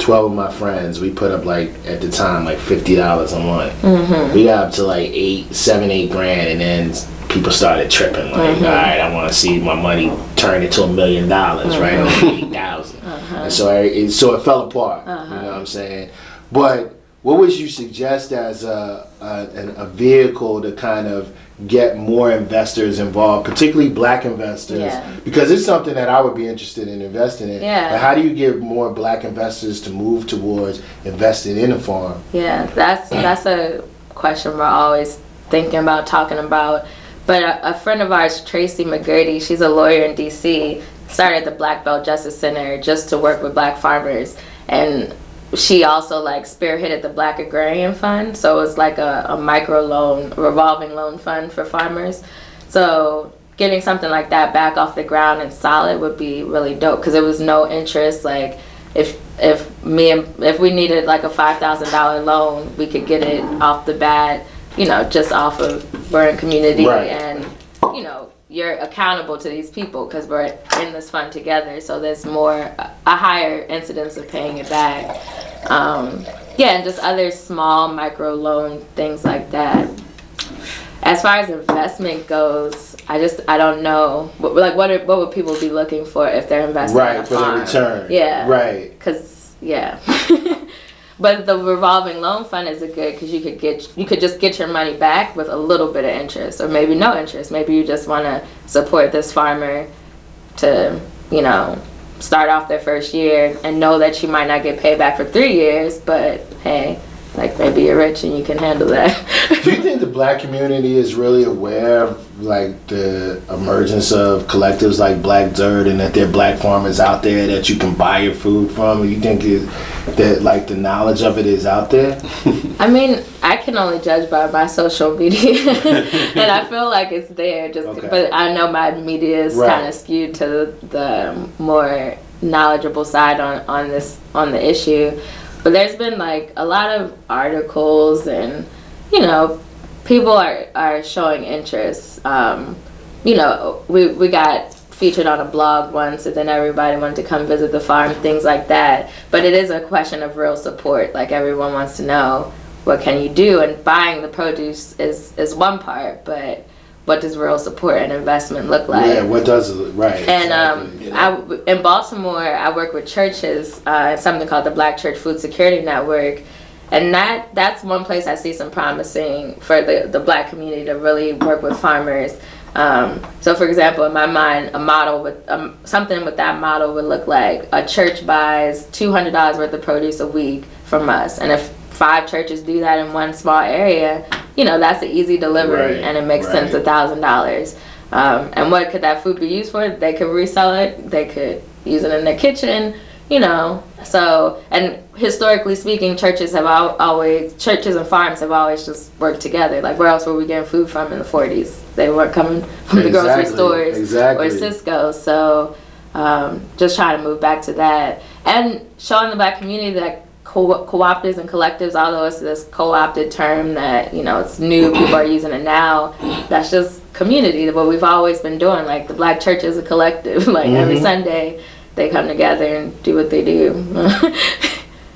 12 of my friends, we put up like at the time like $50 a month. We got up to like $8 grand, and then people started tripping like, all right, I want to see my money turn into $1 million, right? Like 8,000. And so it fell apart. You know what I'm saying? But what would you suggest as a vehicle to kind of get more investors involved, particularly Black investors? Yeah. Because it's something that I would be interested in investing in. Yeah. And how do you get more Black investors to move towards investing in a farm? Yeah, that's a question we're always thinking about, talking about. But a friend of ours, Tracy McGurdy, she's a lawyer in D.C., started the Black Belt Justice Center just to work with Black farmers. And she also spearheaded the Black Agrarian Fund. So it was like a micro loan, revolving loan fund for farmers. So getting something like that back off the ground and solid would be really dope, because there was no interest. Like if we needed like a $5,000 loan, we could get it off the bat, just off of we're in community. Right. And you're accountable to these people because we're in this fund together. So there's a higher incidence of paying it back. And just other small micro loan things like that. As far as investment goes, I don't know. What would people be looking for if they're investing in a for farm? the return. Yeah. Right. Because but the revolving loan fund is good because you could just get your money back with a little bit of interest, or maybe no interest. Maybe you just want to support this farmer to, start off their first year and know that you might not get paid back for 3 years, but hey, like maybe you're rich and you can handle that. Do you think the Black community is really aware of like the emergence of collectives like Black Dirt, and that there are Black farmers out there that you can buy your food from? Or you think that like the knowledge of it is out there? I mean, I can only judge by my social media, and I feel like it's there. But I know my media is kind of skewed to the more knowledgeable side on the issue. But there's been like a lot of articles, and people are showing interest. We got featured on a blog once, and then everybody wanted to come visit the farm, things like that. But it is a question of real support. Like, everyone wants to know, what can you do? And buying the produce is one part, but what does real support and investment look like? Yeah, what does it, right. And exactly. in Baltimore, I work with churches, something called the Black Church Food Security Network. And that's one place I see some promising for the Black community to really work with farmers. So for example, in my mind, a model with something with that model would look like a church buys $200 worth of produce a week from us. And if 5 churches do that in one small area, that's an easy delivery, and it makes sense, $1,000. And what could that food be used for? They could resell it. They could use it in their kitchen, So, and historically speaking, churches and farms have always just worked together. Like, where else were we getting food from in the 40s? They weren't coming from the grocery stores or Cisco. So, just trying to move back to that and showing the Black community that cooperatives and collectives, although it's this co-opted term that it's new, people are using it now, that's just community, what we've always been doing. Like, the Black church is a collective. Like, every Sunday they come together and do what they do.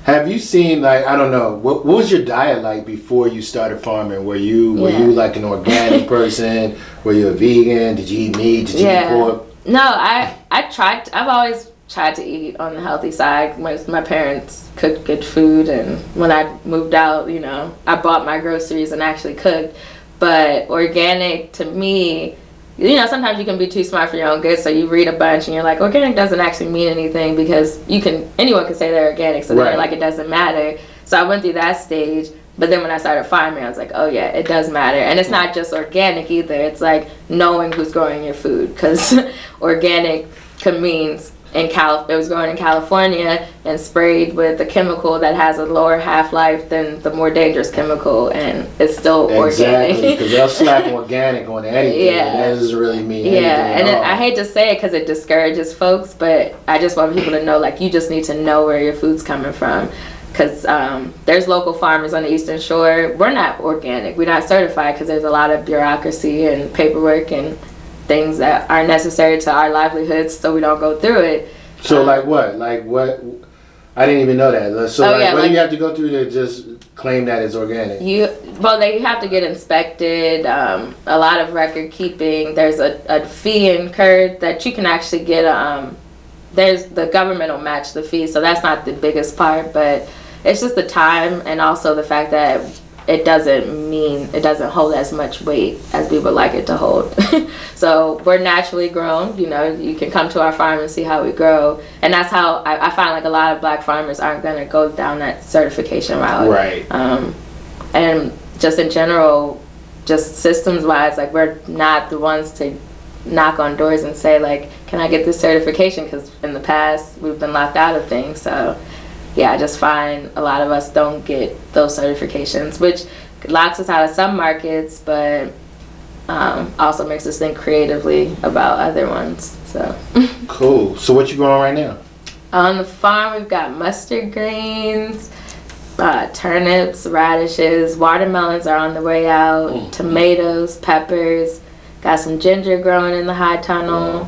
Have you seen, like, I don't know, what was your diet like before you started farming? Were you like an organic person? Were you a vegan? Did you eat meat? Did you eat pork? No, I've always tried to eat on the healthy side. My parents cooked good food, and when I moved out, I bought my groceries and actually cooked. But organic, to me, sometimes you can be too smart for your own good, so you read a bunch and you're like, organic doesn't actually mean anything, because anyone can say they're organic, so they're like, it doesn't matter. So I went through that stage, but then when I started farming, I was like, oh yeah, it does matter. And it's not just organic either, it's like knowing who's growing your food, because organic could mean it was grown in California and sprayed with a chemical that has a lower half-life than the more dangerous chemical, and it's still organic. Exactly, because they'll slap organic on anything, and that doesn't really mean anything and at all. I hate to say it because it discourages folks, but I just want people to know, like, you just need to know where your food's coming from. Because there's local farmers on the Eastern Shore. We're not organic. We're not certified because there's a lot of bureaucracy and paperwork and things that are necessary to our livelihoods, so we don't go through it. So like what? I didn't even know that. So what do you have to go through to just claim that it's organic? They have to get inspected, a lot of record keeping. There's a fee incurred that you can actually get. The government will match the fee, so that's not the biggest part, but it's just the time, and also the fact that it doesn't hold as much weight as we would like it to hold. So we're naturally grown, you can come to our farm and see how we grow. And that's how I find, like, a lot of Black farmers aren't going to go down that certification route. Right. And just in general, just systems wise, like, we're not the ones to knock on doors and say, like, can I get this certification? Because in the past we've been locked out of things. So I just find a lot of us don't get those certifications, which locks us out of some markets, but also makes us think creatively about other ones. So cool. So what you growing right now? On the farm, we've got mustard greens, turnips, radishes, watermelons are on the way out, tomatoes, peppers, Got some ginger growing in the high tunnel.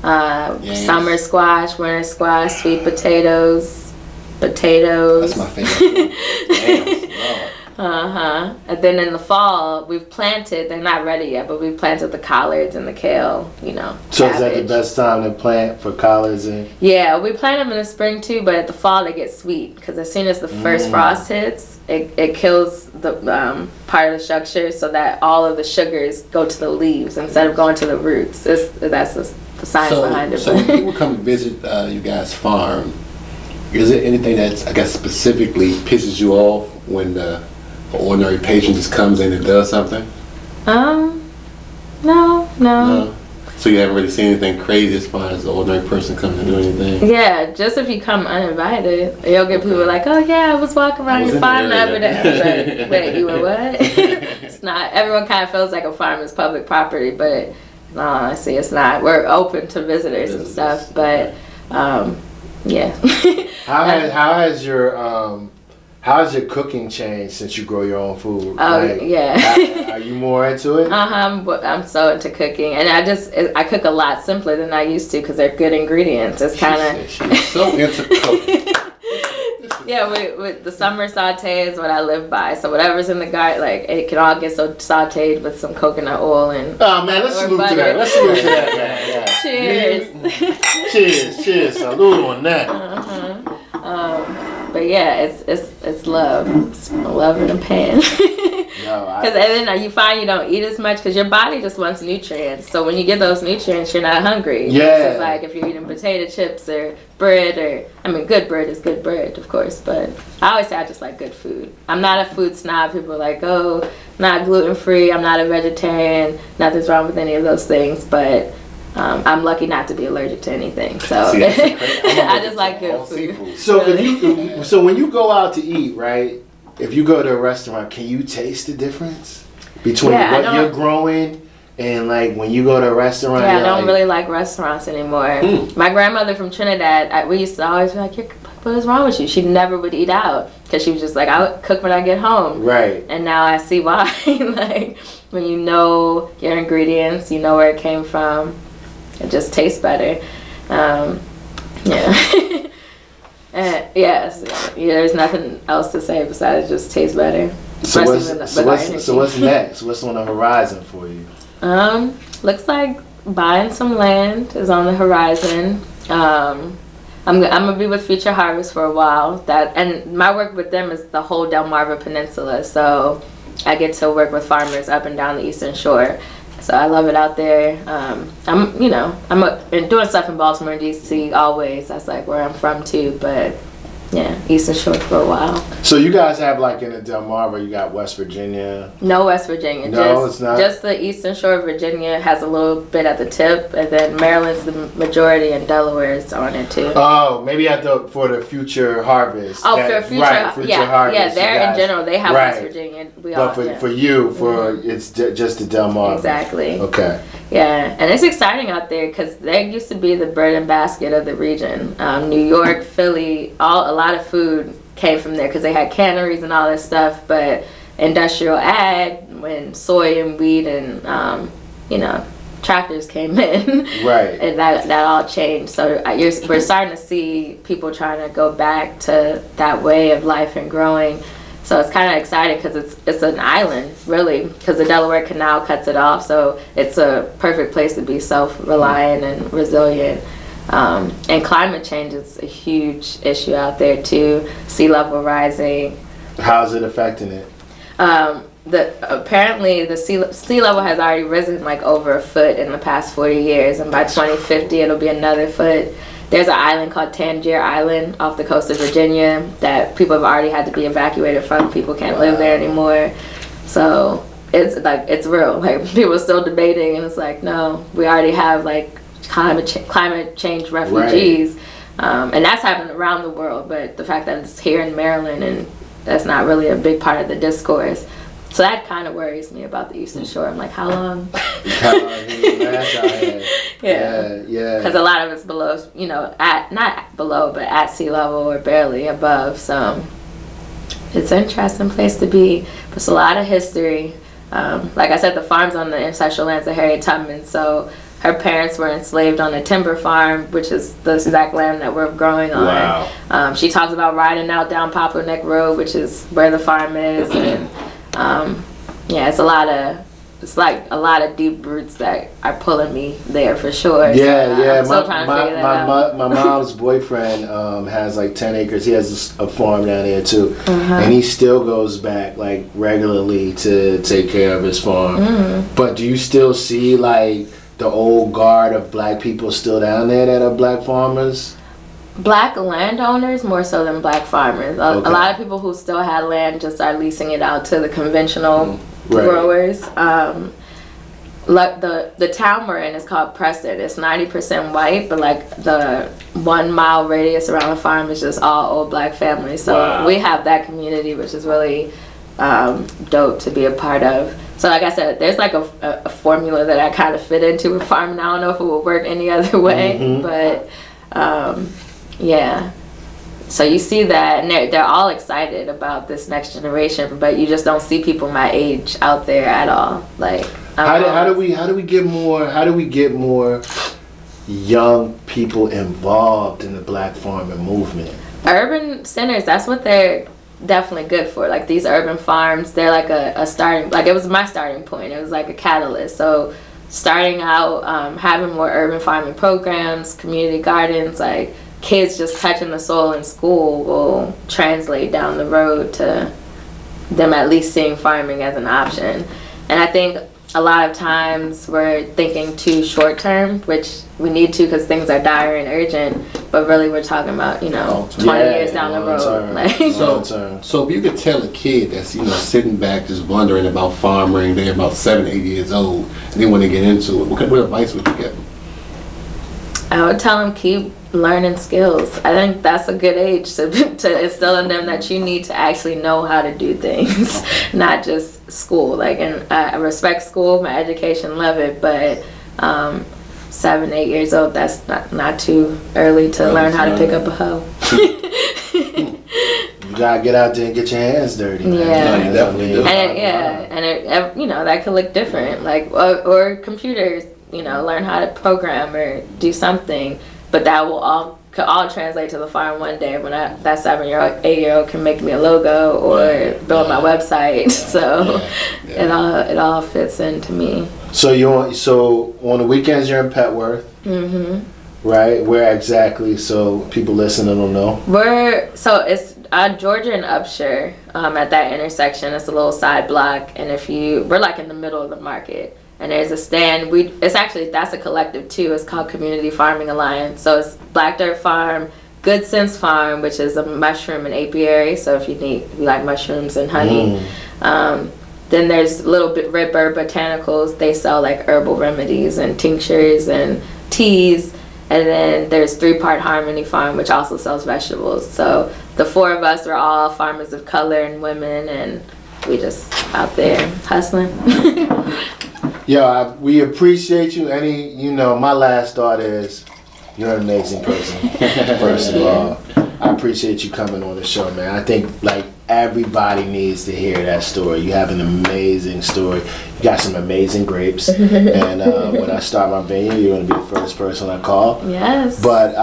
Summer squash, winter squash, sweet potatoes. That's my favorite. Damn. And then in the fall, we've planted, they're not ready yet, but we've planted the collards and the kale, So cabbage. is that the best time to plant for collards? And Yeah, we plant them in the spring too, but at the fall they get sweet because as soon as the first frost hits, it kills the part of the structure so that all of the sugars go to the leaves instead of going to the roots. That's the science behind it. So when people come to visit you guys' farm, is there anything that's, I guess, specifically pisses you off when the ordinary patient just comes in and does something? No. So you haven't really seen anything crazy as far as the ordinary person coming to do anything? Yeah, just if you come uninvited, you'll get people like, oh yeah, I was walking around your farm the other day. Like, wait, you were what? It's not, everyone kind of feels like a farm is public property, but no, honestly, it's not. We're open to visitors and stuff, but yeah. How has your cooking changed since you grow your own food? Yeah. Are you more into it? I'm so into cooking, and I cook a lot simpler than I used to because they're good ingredients. It's kind of she's so into cooking. Yeah, with the summer saute is what I live by. So whatever's in the garden, like it can all get so sauteed with some coconut oil and. Oh man, let's salute to that. Let's salute to that, man. Yeah. Cheers. Cheers. Salute on that. But yeah, it's love. It's love in a pan. Because then you find you don't eat as much because your body just wants nutrients. So when you get those nutrients, you're not hungry. Yeah. So it's like if you're eating potato chips or bread good bread is good bread, of course. But I always say I just like good food. I'm not a food snob. People are like, oh, not gluten free. I'm not a vegetarian. Nothing's wrong with any of those things. But I'm lucky not to be allergic to anything. So See, I just like good food. So when you go out to eat, right? If you go to a restaurant, can you taste the difference between what you're growing and like when you go to a restaurant? Yeah, I don't really like restaurants anymore. My grandmother from Trinidad, we used to always be like, what is wrong with you? She never would eat out because she was just like, I'll cook when I get home. Right. And now I see why. Like when you know your ingredients, you know where it came from, it just tastes better. Yeah. There's nothing else to say besides it just tastes better. So what's next? What's on the horizon for you? Looks like buying some land is on the horizon. I'm gonna be with Future Harvest for a while. And my work with them is the whole Delmarva Peninsula. So I get to work with farmers up and down the Eastern Shore. So I love it out there. I'm doing stuff in Baltimore and DC always. That's like where I'm from too. But yeah, Eastern Shore for a while. So you guys have like in the Delmarva, you got West Virginia. No West Virginia. No, it's not. Just the Eastern Shore of Virginia has a little bit at the tip, and then Maryland's the majority, and Delaware is on it too. Oh, maybe for the Future Harvest. Oh, for Future Harvest. Yeah, there in general they have West Virginia. For you, it's just the Delmarva. Exactly. Okay. Yeah, and it's exciting out there because they used to be the bread and basket of the region. New York, Philly, a lot of food came from there because they had canneries and all this stuff. But industrial ag, when soy and wheat and tractors came in, right, and that all changed. So we're starting to see people trying to go back to that way of life and growing. So it's kind of exciting because it's an island, really, because the Delaware Canal cuts it off. So it's a perfect place to be self-reliant and resilient. And climate change is a huge issue out there too. Sea level rising. How's it affecting it? Apparently the sea level has already risen like over a foot in the past 40 years, and by 2050 it'll be another foot. There's an island called Tangier Island off the coast of Virginia that people have already had to be evacuated from. People can't live there anymore. So it's real. Like people are still debating, and it's like, no, we already have like climate change refugees, right. And that's happening around the world. But the fact that it's here in Maryland and that's not really a big part of the discourse. So that kind of worries me about the Eastern Shore. I'm like, how long? Yeah. Because a lot of it's below, not below, but at sea level or barely above. So it's an interesting place to be. But it's a lot of history. like I said, the farm's on the ancestral lands of Harriet Tubman, so her parents were enslaved on a timber farm, which is the exact land that we're growing on. Wow. She talks about riding out down Poplar Neck Road, which is where the farm is, and yeah, it's like a lot of deep roots that are pulling me there for sure. Yeah, so yeah. I'm still trying to figure that out. My mom's boyfriend has like 10 acres. He has a farm down there too, and he still goes back like regularly to take care of his farm. But do you still see like the old guard of black people still down there that are black farmers? Black landowners more so than black farmers. A lot of people who still had land just are leasing it out to the conventional growers. The town we're in is called Preston. It's 90% white, but like the 1 mile radius around the farm is just all old black families. So we have that community, which is really dope to be a part of. So like I said, there's like a formula that I kind of fit into with farming. I don't know if it would work any other way, but yeah. So you see that, and they're all excited about this next generation, but you just don't see people my age out there at all. Like, how do we get more young people involved in the black farming movement? Urban centers, that's what they're definitely good for. Like these urban farms, they're like a starting, like it was my starting point. It was like a catalyst. So starting out, having more urban farming programs, community gardens, like kids just touching the soil in school will translate down the road to them at least seeing farming as an option. And I think a lot of times we're thinking too short term, which we need to because things are dire and urgent, but really we're talking about 20 years down the road. So if you could tell a kid that's sitting back just wondering about farming, they're about 7, 8 years old, and they want to get into it, what advice would you give them? I would tell them keep learning skills. I think that's a good age to instill in them that you need to actually know how to do things, not just school. Like, and I respect school, my education, love it, but 7, 8 years old, that's not too early to learn how to pick up a hoe. You gotta get out there and get your hands dirty. Man. Yeah, you definitely do. And that could look different. Like or computers, learn how to program or do something. But that could all translate to the farm one day when that 7-year-old, 8-year-old can make me a logo or build my website. So it all fits into me. So on the weekends you're in Petworth, right? Where exactly? So people listening will know. It's Georgia and Upshur at that intersection. It's a little side block, and we're like in the middle of the market. And there's a stand. That's a collective too. It's called Community Farming Alliance. So it's Black Dirt Farm, Good Sense Farm, which is a mushroom and apiary. So if you like mushrooms and honey. Then there's Little Bit Red Bird Botanicals. They sell like herbal remedies and tinctures and teas. And then there's 3 Part Harmony Farm, which also sells vegetables. So the 4 of us are all farmers of color and women, and we just out there hustling. Yo, we appreciate you. My last thought is you're an amazing person. First of all, I appreciate you coming on the show, man. I think like everybody needs to hear that story. You have an amazing story. You got some amazing grapes, and when I start my vineyard, you're gonna be the first person I call. Yes. But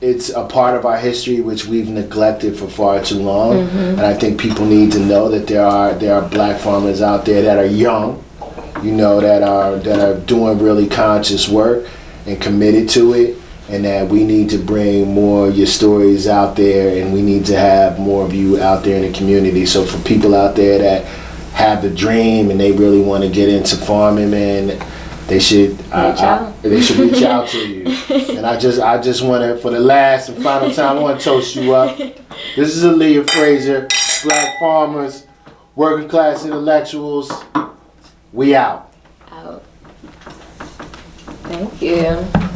it's a part of our history which we've neglected for far too long, and I think people need to know that there are black farmers out there that are young, that are doing really conscious work and committed to it. And that we need to bring more of your stories out there, and we need to have more of you out there in the community. So for people out there that have the dream and they really want to get into farming, man, they should reach out to you. And I just want to, for the last and final time, I want to toast you up. This is Aleya Fraser, Black Farmers, Working Class Intellectuals. We out. Thank you.